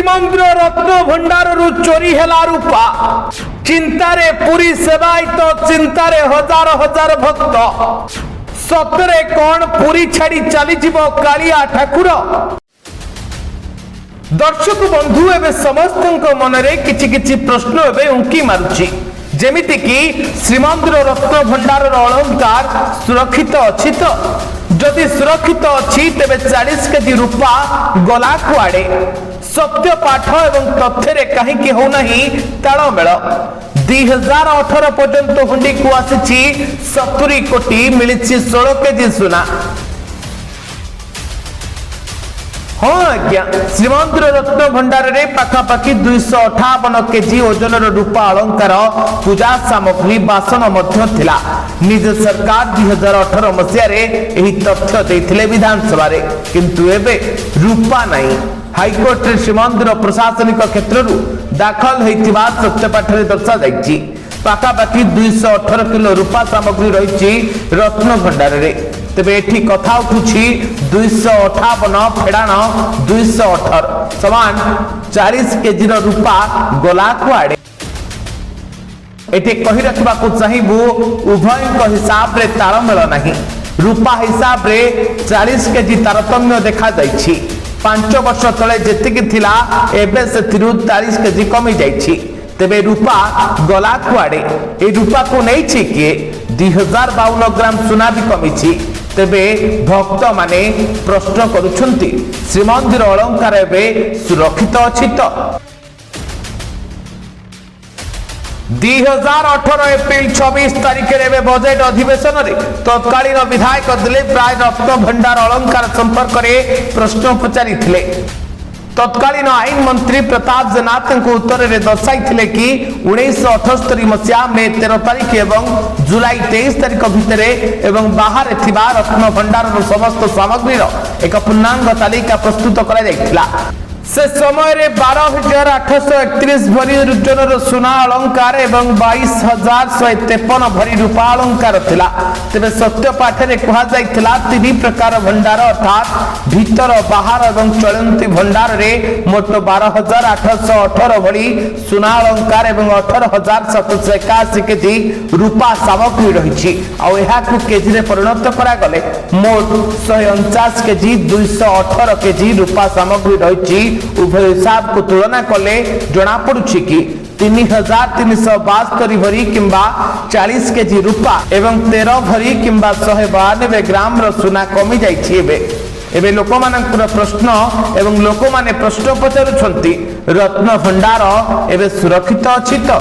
श्रीमंदिर रत्न भंडार चोरी हेला रूपा चिंतारे पुरी सेवायत चिंतारे हजार हजार भक्त सतरे कौन पुरी छाड़ी चली कालिया ठाकुर। दर्शक बंधु एवं समस्त मनरे किछि किछि प्रश्न एवं उंकी मारुछि जेमिति कि श्रीमंदिर रत्न भंडार अलंकार सुरक्षित अच्छी तो जदि सुरक्षित अच्छी तेबे 40 केजी रूपा गला कुआड़े सत्य पाठ एवं तथ्य कहीं होना तालमेल 2018 पर्यंत हुंडी को आसी 70 कोटी मिली 16 केजी सुना। हाँ आज्ञा श्रीमंदिर रत्न भंडार रे पाखापाखि 258 केजी ओजन रूपा अलंकार पूजा सामग्री बासन मध्य थिला। निज सरकार 2018 मसीह रे एही तथ्य देथिले विधानसभा रे किंतु एबे रूपा नहीं। हाईकोर्ट रे श्रीमंदिर प्रशासनिक क्षेत्र दाखल होइतिबा सत्यपाठ रे दर्शा जाइछि पाखापाखि 218 किलो रूपा सामग्री रही रत्न भंडार रे। तेबे एठी कथा उठुछि 258 फेडाण 218 समान 40 केजी रूपा गला कुआड़े। एठी कहि रखबा को चाहिबू उभय को हिसाब रे तालमेल नाही। रूपा हिसाब रे 40 केजी तारतम्य देखा जाइछि। 5 वर्ष तले जेतिकी थिला एबे से 40 केजी कमी जाइछि। तेबे रूपा गला कुआड़े ए रूपा को नहीं छी कि 2052 ग्राम सुना भी कमी। तेबे भक्त माने प्रश्न करुछंती श्रीमंदिर अलंकार एबे सुरक्षित अछि तो। 2018 एप्रिल 26 तारिख रे बजेट अधिवेशन रे तत्कालीन विधायक दिलीप राय रत्न भंडार अलंकार संपर्क में प्रश्न पचारि थिले। तत्कालीन आईन मंत्री प्रताप जेनाथ को उत्तर में दर्शाई कि 1978 मसीहा मे 13 तारिख एवं जुलाई 23 तारिख भितर एवं बाहर थिबा रत्न भंडार समस्त सामग्री एक पूर्णांग तालिका प्रस्तुत करा जायतिला। से समय रे 12,831 भरी ओजन सुना अलंकार एवं 22,153 भरी रूपा अलंकार थिला। तेबे सत्य पाठ रे कहा जायतिला 3 प्रकार भंडार अर्थात भीतर बाहर एवं चलंती भंडार रे मोट 12,818 भरी सुना अलंकार एवं 18,781 केजी रूपा सामग्री रही आ एहा को केजी रे परिणत करा गले मोट 149 केजी 218 केजी रूपा सामग्री रही। उभय हिसाब को तुलना कले जना पड़ुछि कि 3,372 भरी किंबा 40 केजी रूपा एवं 13 भरी किंबा 192 ग्राम रो सुना कमी जाइछि। एबे लोक मानकर प्रश्न एवं लोक माने प्रश्न पचारुछंती रत्न भंडार एबे सुरक्षित अछि तो।